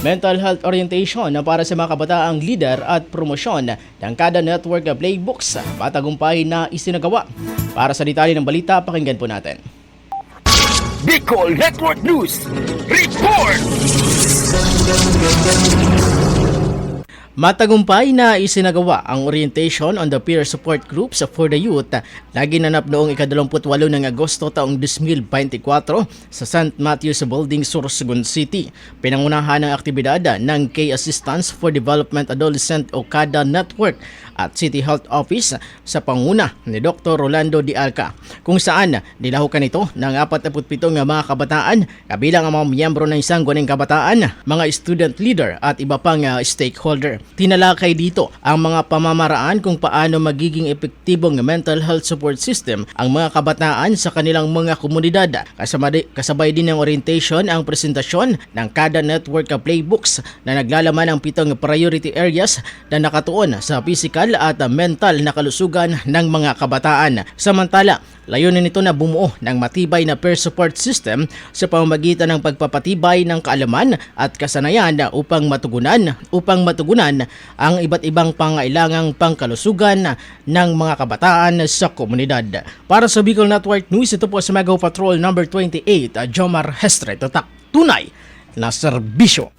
mental health orientation na para sa mga kabataang leader at promosyon ng kada network playbooks matagumpay na isinagawa. Para sa detalye ng balita, pakinggan po natin. Bicol Network News Report! Matagumpay na isinagawa ang orientation on the peer support groups for the youth na ginanap noong ika-28 ng Agosto taong 2024 sa St. Matthew's Building, Sorsogon City. Pinangunahan ng aktibidad ng K-Assistance for Development Adolescent o KADA Network at City Health Office sa panguna ni Dr. Rolando Di Alca, kung saan nilahukan ito ng 47 mga kabataan kabilang ang mga miyembro ng sangguning kabataan, mga student leader at iba pang stakeholder. Tinalakay dito ang mga pamamaraan kung paano magiging epektibong mental health support system ang mga kabataan sa kanilang mga komunidad. Kasabay din ng orientation ang presentasyon ng KADA Network Playbooks na naglalaman ng 7 priority areas na nakatuon sa physical at mental na kalusugan ng mga kabataan. Samantala, layunin nito na bumuo ng matibay na peer support system sa pamamagitan ng pagpapatibay ng kaalaman at kasanayan upang matugunan ang iba't ibang pangailangang pangkalusugan ng mga kabataan sa komunidad. Para sa Bicol Network News, ito po sa Mega Patrol number 28, Jomar Hestre, tatak tunay na serbisyo.